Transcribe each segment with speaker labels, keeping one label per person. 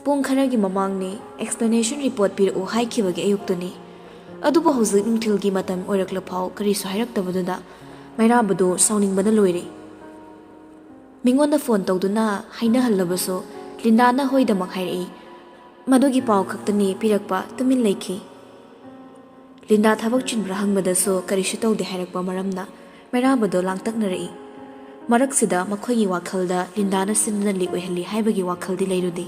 Speaker 1: Pung khara gi mamangni explanation report pir o hai khibagi ayuktuni. Adubo hauzik nungthil gi matam oirakla phau kari su hairaktabaduda Mairabadu sauningbana loiri. Mingonda phone tawduna haina hallabaso Lindana hoidamak hairei. Madugi pau khaktani pirakpa tumin leikhi. Linda thabak chinbra hangbadaso karisu tawde hairakpa maramna Mairabadu langtaknarei. Maraksida makhoigi wakhalda Lindana sinna li oihali haibagi wakhaldi leirudi.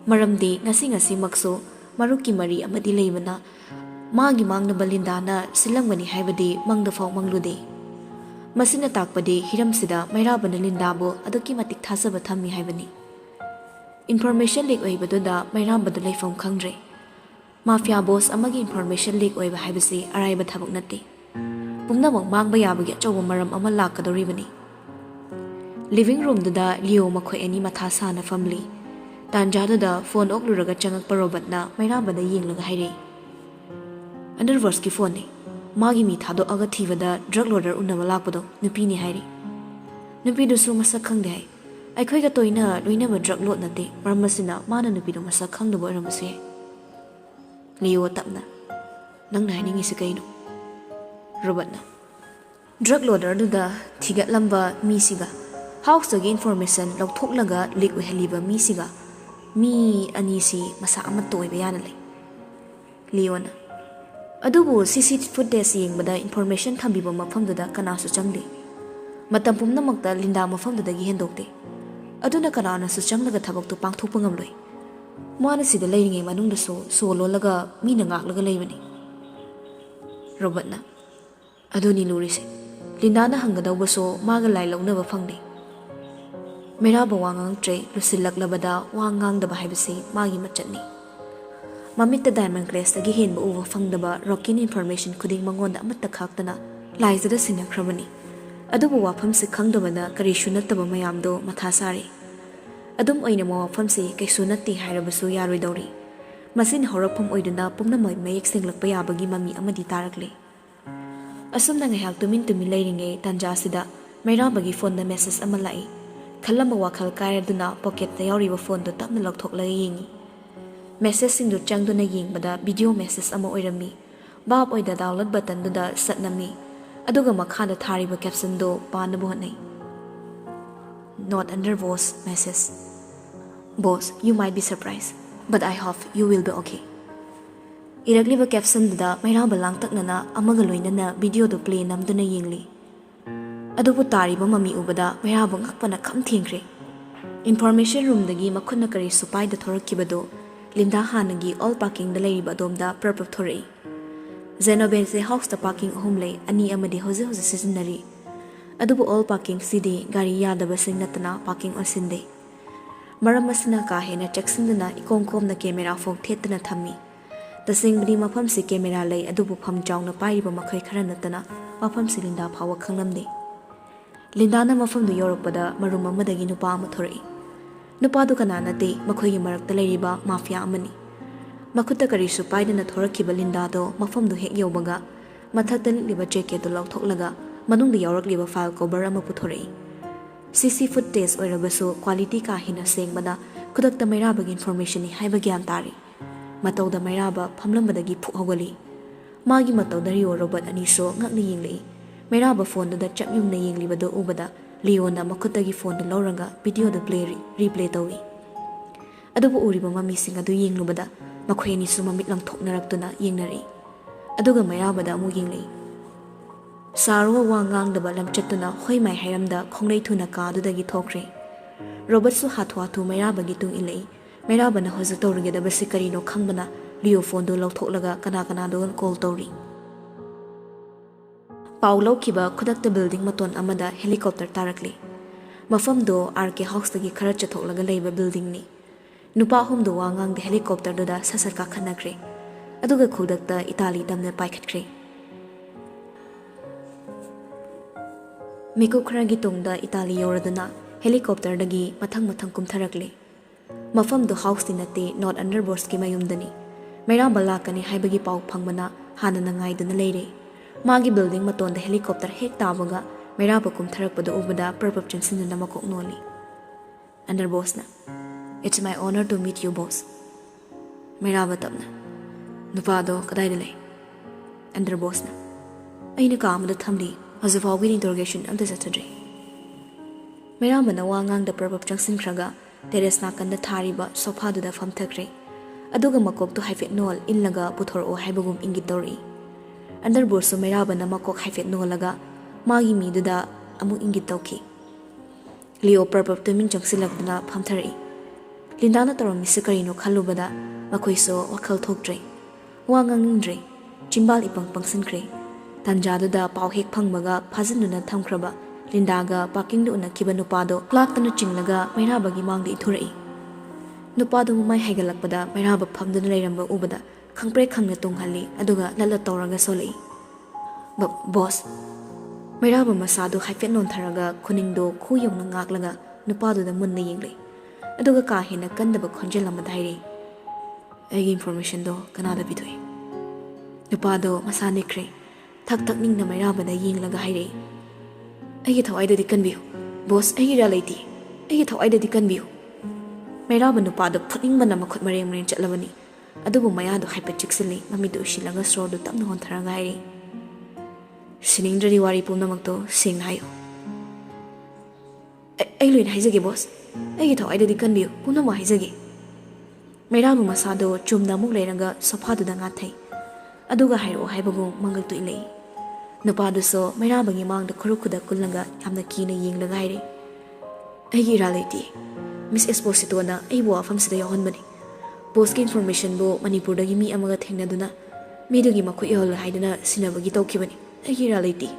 Speaker 1: Maramdi ngasi makso maruki mari amadi leibana magi mangnaba Lindana silangmani haibadi mangda phau mangludi. Masina takpadi hiramsida Mairabana Lindabo aduki matik thasaba thammi haibani. Information leak oibaduda Mairabadu leifam khangdre. Mafia boss amagi information leak oiba haibasi araiba thabak natti. Pumnamang mangba yabagi achawba maram ama lakadoribani. Living room duda Leo makhoi ani matha sana family. Tanjaduda phone okluraga changakpa Robertna Mairabada yenglaga hairei. Underverse ki phone ni Magi mi thado aga thibada drug lorder unaba lakpado nupini hairi. Nupidu su masak khangde hai. Aikhoi ga toina loinaba drug lord nate maramasina mana nupidu masak khangdaba oiramase. Leo tapna nangna haini ngisi kaino. Robertna drug lorder duda thigat lamba mi siga house dagi information lauthoklaga leak oihaliba mi siga mi anisi masa amat toiba yana lei. Leona Adubu CCTV footage yengbada information thambiba mafamduda kanasu changde. Matam pumnamakta Linda mafamdudagi hendokte. Aduna kananasu changlaga thabaktu pangthokpa ngamloi. Mana sida leiringe manungdasu sololaga mina ngaklaga leibani. Robertna aduni lurise. Lindana hangadawbaso maga lai launaba phangde. Mairaba wangangtre lusillaklabada wangang haibasi magi machatni. Mamita diamond glass dagi henba uwa fangdaba rockin information kuding mangonda amatta khaktana laizada sinakhrabani. Adubu wafamsi khangdabana karishu nattaba mayamdo matha sari. Adum oina wafamsi kaisu natti hairabasu yaroidori. Masin horakpham oiduna pumnamai mayek senglakpa yabagi mami amadi tarakle. Asumna ngahak tumin leiringe tanjasida Mairabagi phone da message ama lai. Khallamba wakhal kairaduna pocket da yawriba phone do tapna lakthoklaga yengi. Message singdu changduna yengbada video message ama oirami. Bab oida download button duda satnami. Aduga makhada thariba caption do panabu hanai. Not under boss message. Boss, you might be surprised, but I hope you will be okay. Iragliba caption duda Mairaba langtaknana amaga loinana video do play namduna yengli. Adubu tariba mami ubada Mairaba ngakpana kham thengre. Information room dagi makhunna kari supai da thorakibado Linda hanagi all parking da leiriba domda purpose thorei. Zenobense house da parking homlay ani amadi hoze sizinari. Adubu all parking CD gari yadaba singnatana parking osinde. Maramasina ka hena checksindana ikongkom na camera phone thetana thammi. Tasingbani mafam si camera lay adubu pham jawna paiba makhai khara natana mafam si Linda phawa khanglamde. Linda na mafam du yorakpada marum amadagi nupa ama thorei. Nupa du kanana te makhoigi marakta leiriba mafia amani. Makutta karisu paidana thorakiba Linda do mafam du hek yawbaga mathakta liba jacket do lauthoklaga manungda yawrakliba file cover ama puthorei. CC footage oirabasu quality ka hina sengbada kudakta Mairabagi information ni haiba gyan tari. Matauda Mairaba phamlambadagi phukhogali. Magi matauda Rio Robert aniso ngakna yenglei. Mairaba phone da chapyumna yenglibado ubada Leona makutagi phone da lauranga video da replay tawi. Adubu uriba mami singa do yenglubada makhoi ni su mamit langthoknaraktuna yengnari. Aduga Mairaba da amu yenglei. Sarwa wangang da balam chatuna hoi mai hairamda khonglei thuna ka dudagi thokre. Robert su hatwa Mairaba gi tung ilei. Mairaba na hoza tawrige da basi karino khangbana Leo phone do lauthoklaga kana do call tawri. Paulo kiba khudakta building maton amada helicopter tarakli. Mafam do RK house dagi khara chathoklaga leiba building ni. Nupa hum do wangang de helicopter do da sasar ka khanakre. Aduga khudakta Italy damna paikhatkre. Miku khara gi tungda Italy yoraduna helicopter dagi mathang kumtharakli. Mafam do house dinate not under boss ki mayumdani. Mairaba lakani haibagi pau phangmana hana nangai duna leire. Magi building maton da helicopter hek tabaga Mairaba kumtharakpada ubada purpose chinsinna makok noli. Under boss na It's my honor to meet you, boss. Mairaba tapna. Nupado kadai lay. Under boss na. Aina kaam da thamli. Hazifau gi interrogation amta satadri. Mairaba na wangang da purpop changsin kraga. Teres na kanda thariba sofa da fam thakre. Aduga makok to haifet noal inlaga puthor o haibagum ingitori. Under boss so Mairaba na makok haifet noalaga. Magi mi da amu ingitauki. Leo purpop to min changsilak na fam thari. Linda na tarom misakarino khalubada. Makoiso wakal thokdre. Wangang nindre. Chimbal ipang pangsinkre. Tanjado da pau hek phangbaga phajinuna thamkraba. Lindaga parking do na kiba nupado claktana chinglaga Mairaba gi mangde ithurai. Nupado mai haigalakpada Mairaba phamduna leiramba ubada khangpre khangna tonghalli aduga lalla tawraga solei. Boss. Mairaba masado haifet non tharaga khuningdo khuyongna ngaklaga nupado da munna yengle. Aduga ka hena kandaba khonjelama daire. Agi information do kanada bidoi. Nupado masane kre. Thak thak ning na Mairaba da yenglaga haire. Agi thawaida di kanbiu. Boss agi reality. Agi thawaida di kanbiu. Mairaba nupado phuning bana makhut mareng mareng chatlabani. Adubu mayado haipet chiksili mamidu usilaga sro do tapna hon tharaga haire. Siningdradi wari pumnamakto sing hayo. Ai loin haizage boss. Agi thawaida di kanbiu pumnama haizage. Mairaba masado chumna muk leiraga sofa du da ngathai. Aduga hairo haibagu mangal tu ilei. Nupado so Mairaba gi mang da khurukuda kullaga yamna kina yenglaga haire. Aigi reality. Miss Esposito na aibo afam sida yahonbani. Boss ki information bo Manipur da gi mi amaga thengna duna medu gi makhu yol haidana sinabagi tawkibani. Aigi reality.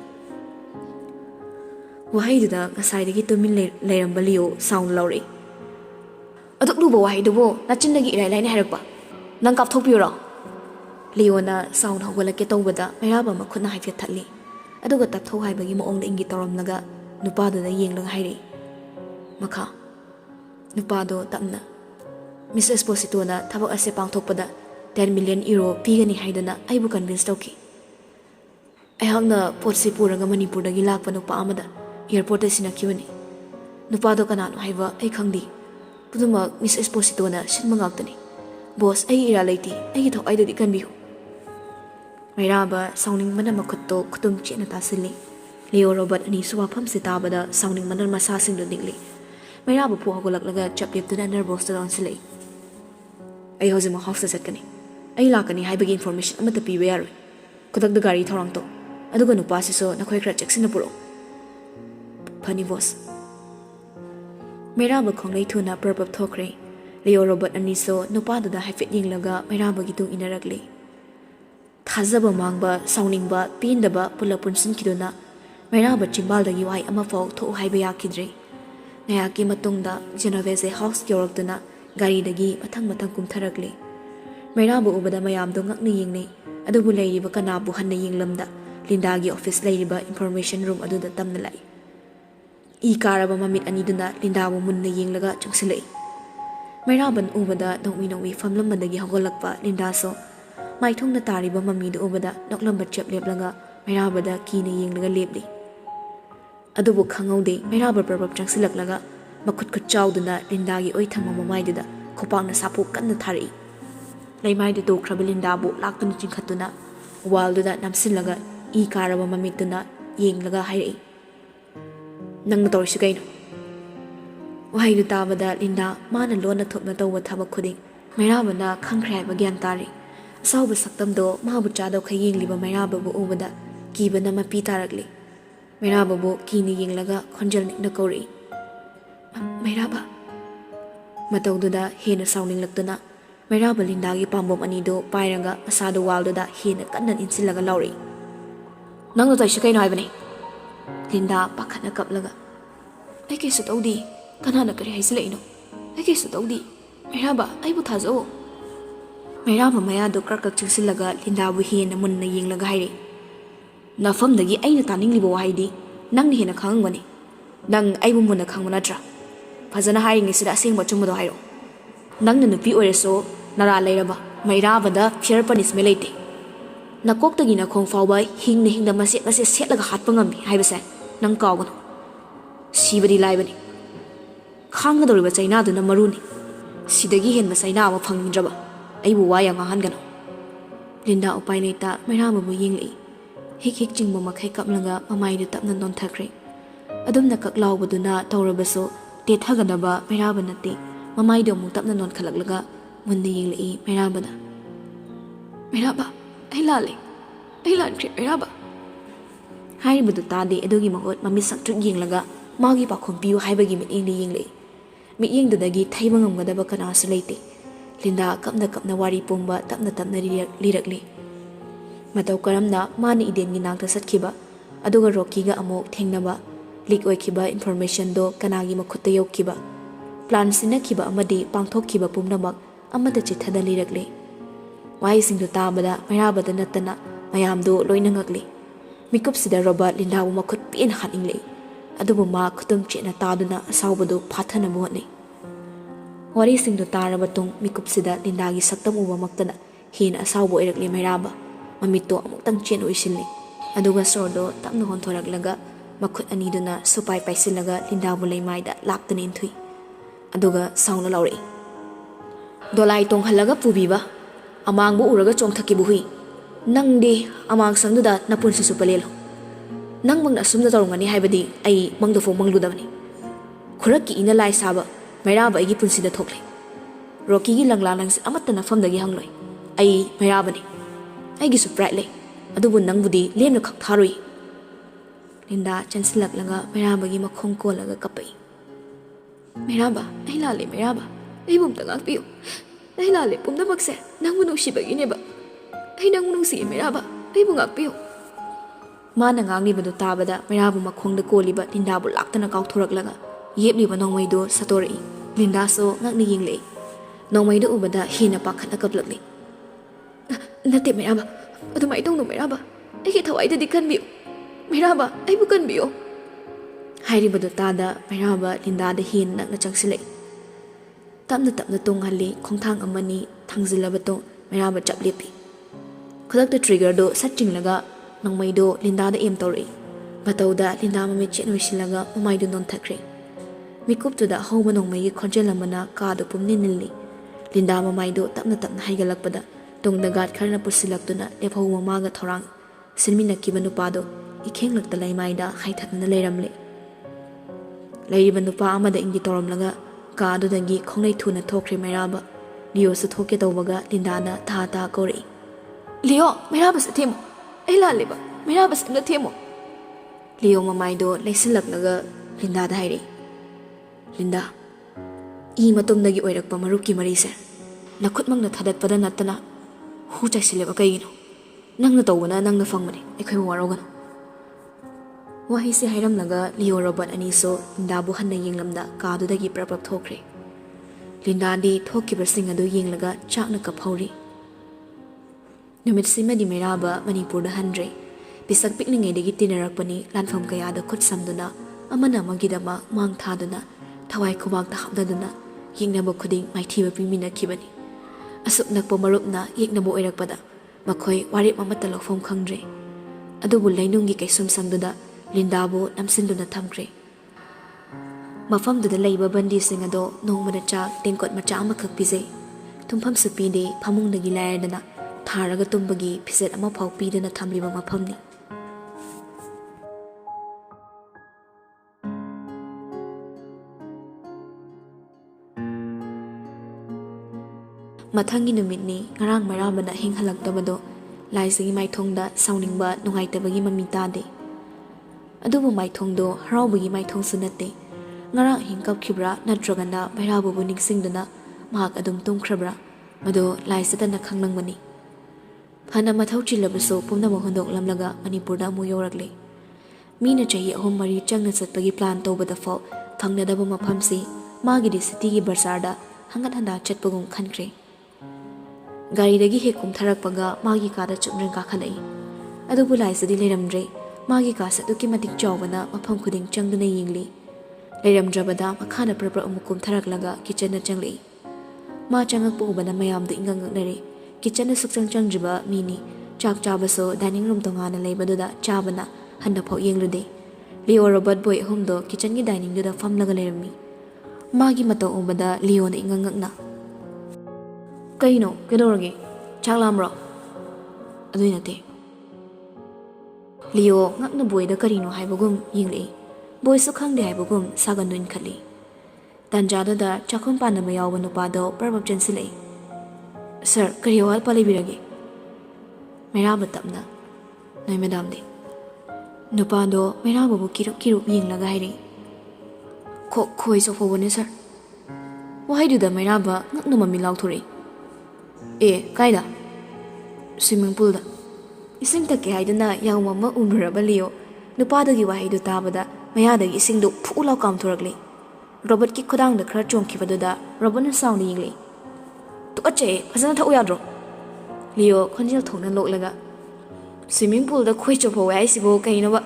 Speaker 1: Wahai da ngasai da gi tumin leirambaliyo sound lauri. Aduk luba wahai dubo nachin lagi irai lain harakpa. Nang kap thokpiyura. Leona sound hogolake tawbada Mairaba makhutna haifet thali. Aduga taptho haibagi moongda ingi tawramnaga nupado da yenglang haire. Makha. Nupado tapna. Miss Esposito na thabak ase pangthokpada 10 million euro pigani haidana aibu convince tawki. Aihangna potsi puraga Manipur da gilakpa nupa amada airport da sinakibani. Nupado kanano haiba ai khangdi. Puduma Miss Esposito na sinmangagtani. Boss ai ira leiti ai tho ai da dikanbiu. Mairaba sounding mana makutto kutum chena tasili. Leo Robert ani suwa pham sitabada sounding manar masa sing do dingli. Mairaba pu hogolaklaga chaplip tu nervous da onsilei. Ai hojima house setkani. Ai lakani haibagi information amata pibe yaro. Kudak da gari thorang to. Aduga nupa siso nakhoi khra checksina puro. Phani boss. Mairaba khonglei thuna purpop thokre. Leo Robert ani so nupa da haifet yenglaga Mairaba gi tung inarakli. Thazaba mangba soundingba pindaba pulapunsin kiduna Mairaba chimbal da yuai ama fau tho haiba yakidre. Ngayaki matungda Genovese house yoraktuna gari dagi mathang kumtharakli. Mairaba ubada mayam do ngakni yengne adubu leiriba kanabu hanna yenglamda Linda gi office leiriba information room aduda tamna lai. I karaba mamit ani duna Linda bu munna yenglaga chungsilai. Mairaban ubada dongwi famlamandagi hogolakpa Linda so Maithong na tariba mamidu ubada noklamba chep leplaga Mairaba da kina yenglaga lepli. Adubu khangaude Mairaba purpop changsilaklaga makut khut chawduna Linda gi oi thama mamaiduda khopangna sapu kanna thari. Leimai du kraba Linda bu laktuna chingkhatuna walduda namsilaga I karaba mamituna yenglaga hairi. Nang torisi kaino. Wahai du tabada Linda mana lona thokna tawwa thabak khuding Mairaba na khangkhrai ba gyan tari. Sauba saktam do mahabu chado kha yengliba Mairaba bu ubada kiba na mapi tarakli. Mairaba bu kini yenglaga khonjal nikna kauri. Mairaba. Matawduda hena sounding laktuna Mairaba Linda gi pambom anido pairanga asado walduda hena kannan insilaga lauri. Nang no taisi kaino haibani. Linda pakhatna kaplaga. Ai kaisu tawdi kanana kari haisleino. Ai kaisu tawdi. Mairaba aibu thazo. Mairaba mayado krakak chungsilaga Linda bu hena munna yenglaga haire. Nafamdagi aina taningliba wahidi nangni hena khangwani. Nang aibu munna khangwanatra. Fazana hairingisida asengba chungmado hairo. Nangna nupi oireso nara leiraba Mairaba da fair punishment leite. Nakoktagi na khong fawba hingda maset setlaga hatpa ngami haibase nang kawgano. Sibadi laibani. Khangadoriba chaina duna maruni. Sidagi hen masai na ama phangnindraba aibu wa yang ahan gano Linda upai leita Mairaba bu yingli hik hik jingbo makhai kaplaga mamai du tapna non thakre adumna kaklau buduna tawrabaso te thagadaba Mairaba nate mamai do mu tapna non khalaklaga munde yingli Mairaba da Mairaba ai lan khre Mairaba hai budu tade adogi mahot mami saktruk yinglaga magi pakhom piu haibagi mit ingli yingli mit yingdudagi thaiba ngamgadaba kanasu leite Linda kapna wari pumba tapna lirakli matau karamna mani idengi nangta satkiba aduga Rocky-ga amok thengnaba leak oikiba information do kanagi makhutta yaukiba plan sinakiba amadi pangthokkiba pumnamak amada chithada lirakli wai singdu tabada Mairaba da natana mayam do loina ngakli mikup sida Robert Linda bu makhut pin hatingli adubu ma khutum chena taduna asawbadu phathana buhani wari singdu taraba tung mikup sida Linda gi saktam uba maktana hin asawbo irakli Mairaba mamito amuktang chen oisilli aduga sordo tapna honthoraklaga makhut aniduna supai paisilaga Linda bu leimaida laktani inthui aduga sauna lauri dolai tong halaga pubiba amang bu uraga chongthaki buhui nangdi amang sangduda napunsi supalelo nang mangna sumna torongani haibadi ai mangdo fo mangludabani khuraki ina lai saba Mairaba igi punsida thokle Rocky gi langla langsi amatta nafamdagi hangloi ai Mairaba ni aigi surprise le adubu nangbudi lemna khak tharui Linda chansilak laga Mairaba gi makhong ko laga kapai Mairaba ai lale Mairaba ai bum tangak piu ai lale pumda bakse nangbu nuksibagi neba ai nangbu nuksi Mairaba ai bungak piu mana ngangni badu tabada Mairaba makhong da koliba Linda bu laktana kauthorak laga yepli ba nongmai do satori Linda so ngakni yingle nongmai do ubada hina pakhat akaplakli nate Mairaba adumai tong no Mairaba ai thawai da dikhan biu Mairaba ai bu kan biu hairi badu tada Mairaba Linda da hin nakna changsile tapna tonghalli khongthang amani thangjilaba to Mairaba chaplepi khudak da trigger do satchinglaga nongmai do Linda da em tori batauda Linda mami chenwisilaga mamai do non thakre mikup tu da hauba nongmai gi khonjelamana ka do pumni nilli Linda mamai do tapna haigalakpada tongda gat kharna pusilaktuna lephau mamaga thorang silmina kibanu pado ikhenglakta laimaida haithatna leiramle leiriba nupa amada ingi toramlaga ka do dangi khonglei thuna thokre Mairaba Leo su thoke tawbaga Linda na tha kori Leo Mairaba sa themo ai la leba Mairaba sa themo Leo mamai do leisilaknaga Linda da hairi Linda I matumdagi oirakpa marupki marise nakhutmangna thadatpada natana hu chaisileba kaigino nangna tawbana nangna fangmani aikhoi warogano wahise hairamlaga Leo Robert ani so Linda bu hanna yenglamda kadudagi prapap thokre Linda di thokiba sing adu yenglaga chakna kaphauri numit simadi Mairaba Manipur da handre pisak pikningai dagi tinarakpani lanfam kaya da khut samduna amana magidama mang thaduna thawai khubak ta habdaduna yingnabo khuding maithiba pimina kibani asuk nakpo marupna yeknabo oirakpada makhoi warip amata lokfom khangdre adubu lainungi kaisum sangduda Linda bu namsinduna thamkre mafamduda leiba bandi singado nongmada chak tengkot macha amakhak pizai tumpham supide phamungdagi laerdana tharaga tumbagi phizet ama phau pidana thamliba mafamni mathangi numitni ngarang Mairabana hinghalaktabado laisigi maithongda sauningba nungaitabagi mami tade adubu maithongdo haraubagi maithong sunate ngarang hingkap khibra natragana Mairaba bu ningsingduna mahak adum tumkhrabra mado laisatana khanglangmani phana mathau chilabaso pumna mohondok lamlaga Manipurda mu yorakle mina chahi ahum mari changna satpagi plan tobada fo thangnadaba maphamsi magi city gi barsarda hangat handa chatpagum khankre gari dagi hekum tharakpaga magi kada chumren ka khalai adubu laisadi leiramdre magi ka saduki matik chawbana mapham khuding changduna yingli leiramdrabada makhana prapra umukum tharaklaga kitchen na changli ma changak pu ubana mayam da ingang nare kitchen na sukchang changjiba mini chak chabaso dining room tongana leibaduda chabana handa phau yenglude Leo Robert boy humdo kitchen gi dining duda famlaga leirami magi mata ubada Leo na ingang na Kayno, kedorage, chaklamro. Adui nate. Leo ngakna boy da karino haibagum yingli. Boy su khangde haibagum saganduin khali. Tanjada da chakhum panama yawa nupado prabab chansilai. Sir, kariwal palibirage. Meraba tapna. Noi madam de. Nupado meraba bu kirup yinglaga hairi. Khoi so phobone sir. Wahai da meraba ngakna mami lauthuri. Kaida. Swimming pool da. Ising take haidana yaw mama umraba Leo. Nupadagi wahai du tabada mayadagi ising du phulau kam thuragli. Robert ki khudang da khara chomkhibadada Robert na sound yingli. Tukache phasana thau yadro. Leo khonjel thongna loklaga. Swimming pool da khoi chopo wai sibo kaina ba.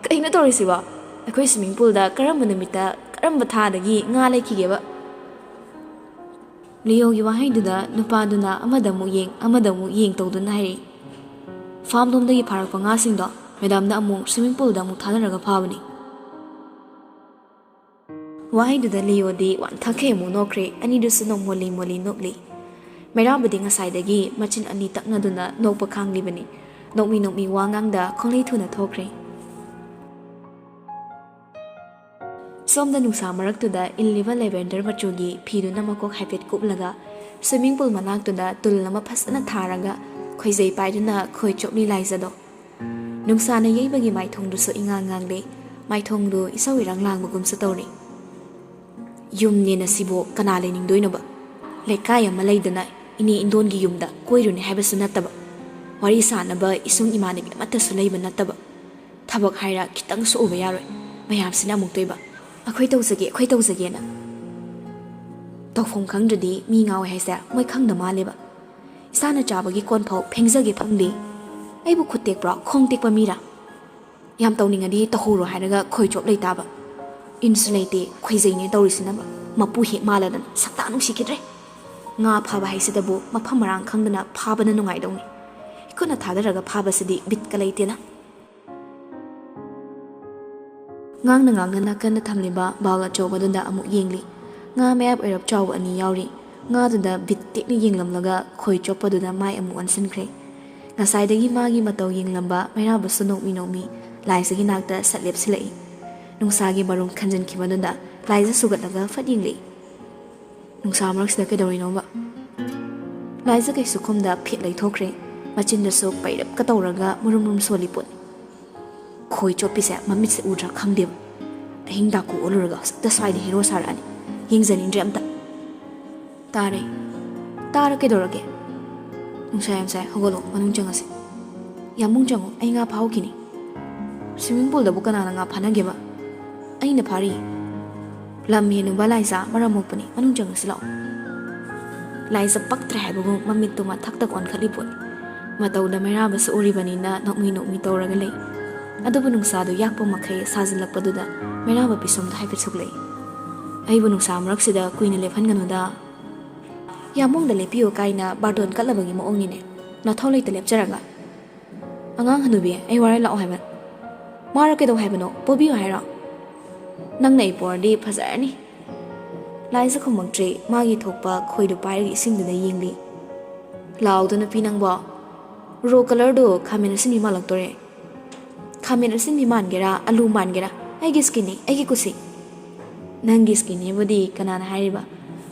Speaker 1: Kaina tori siba. Akhoi swimming pool da karamba namita karamba thadagi nga laikhige ba. Leo gi wahai duda nupaduna amadamu yeng tawduna hairi. Farm dom dagi pharakpa nga singdo madam da amung swimming pool da amung thanaraga phabani. Wahai duda Leo di wan thakhe mu nokre ani du sunom moli nokli. Merabadi ngasai dagi machin ani takna duna nokpa khangli bani. Nokmi wangang da khonglei thuna thokre. Somda nungsa maraktuda illiva lavender machugi phidu namakok haipet kuplaga swimming pool manaktuda tulama phasana tharaga khoizei paiduna khoi chopni laizado. Nungsa na yeibagi maithong du so ingang le maithong du isawi ranglang bagum sa tawri. Yum ne na sibo kana le ning doino ba. Lekai ama leidana ini indon gi yumda koiruni haibasu nataba. Wari sana ba isung imani bi matta su leiba nataba. Thabak haira kitang so uba yaroi. Mayam sina muk toiba. Akhoi tawzage na. Tawfong khangdradi mi ngawe haisa moi khangda maleba. Isana chabagi kon phau phengzage phangde. Aibu khutek bra khong tekpa mira. Yam tawningadi tahuro hairaga khoi chop leitaba. Insulate khoizei ne tawrisinaba. Mapu hek maladan sakta nung sikidre. Nga phaba haisidabu mafam marang khangdana phabana nungai dawni. Ikuna thadaraga phabasidi bit kalaitena. Ngang na kan thamliba bawla chawbadunda amuk yengli. Nga mayap erap chaw ani yauri. Nga dunda bit tekni yenglamlaga khoi choppaduna mai amu ansinkre. Ngasaidagi magi mataw yenglamba mayaba sunok minomi laisagi nakta satlep silai. Nungsagi barung khanjan khibadunda laisa sugatlaga fat yengli. Nungsa maraksida kedawrino ba. Laisa kai sukhumda phit lai thokre. Machinda so pairap katawraga murum soliput. Khoi chopise mamit se udra khangdeb. Ahing daku oluraga sakta swaide hero sarani. Yengzan indre amta. Tara kedorage. Nungsa yamsai hogolo manung changase. Yamung chango ai nga phau kini. Swimming pool da bukana nga phanage ba. Ai na phari. Lam henu balaisa maramokpani manung changase lao. Laisa paktre haibu mamit tuma thakta kon khaliput. Matawda meraba sa uribani na nokmi tawraga lay. Adubu nungsado yakpo makhai sajilakpaduda meraba pisomda haipit suklay. Aibu nungsa maraksida kuina lephan ganuda. Yamong da lepiyo kaina bardon katlabagi maongnine. Nathau layta lepcharaga. Angang hanubi ay waray lao haibat. Mara kedaw haibano pobiyo haira. Nang naipordi phazarani. Laisa khumangtre magi thokpa khoidu pairagi isingduna yengli. Lauduna pinang ba. Ro color do khamen asin mi malaktore. Khamen asin mi mangera alu mangera aigi skin ni aigi kusi. Nangi skin ni bodi kanana hairiba.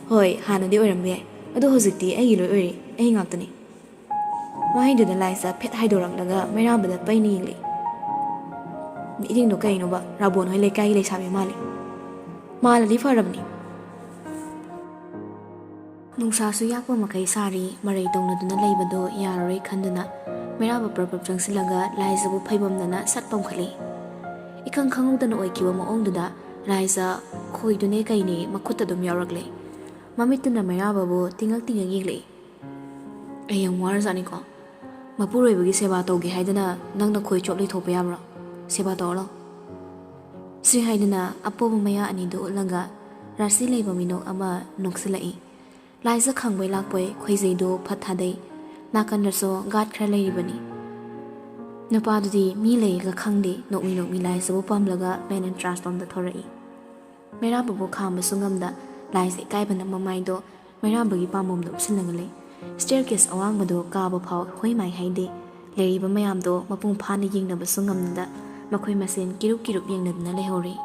Speaker 1: Hoi hanadi oirambe adu hojikti aigi loi ori ai ngaptani. Wahai du da laisa phet haidorak daga merabada paini yingli. Meeting do kaino ba rabon hoi lekai le sabi mali. Maladi farabni. Nungsa su yakpa makai sari marai tongna laibado yaroi khandana meraba prapap changsilaga laisabu phaibamdana satpam khali ikang khangudana oikiwa maongduda laisa khoidune kaini makhutta dum yarakle mamituna meraba bu tingak yingle ayang warzani ko mapuroi bagi seba toge haidana nangna khoi choplei thopa yamra seba tolo sri haidana apobu maya ani do laga rasi leiba minok ama noksilai Laisa khangbai lakpoi khoizei do phathadei nakan raso gat khra leiribani napa dudi mi lei ga khangde nokmi laisa bo pamlaga pen transform da thorai mera babu kham sungamda laisa kai bana mamai do mera bagi pamom do sinanga le ꯁ꯭ꯇꯦꯌꯔꯀꯦꯁ ꯑꯋꯥꯡꯕꯗꯣ ꯀꯥꯕ ꯐꯥꯎ ꯍꯣꯏꯃꯥꯏ ꯍꯥꯏꯗꯦ ꯂꯩꯔꯤꯕ ꯃꯌꯥꯝꯗꯣ ꯃꯄꯨꯡ ꯐꯥꯅ ꯌꯦꯡꯅꯕꯁꯨ ꯉꯝꯅꯗ ꯃꯈꯣꯏ ꯃꯁꯦꯟ ꯀꯤꯔꯨꯞ ꯀꯤꯔꯨꯞ ꯌꯦꯡꯅꯗꯨꯅ ꯂꯩꯍꯧꯔꯤ꯫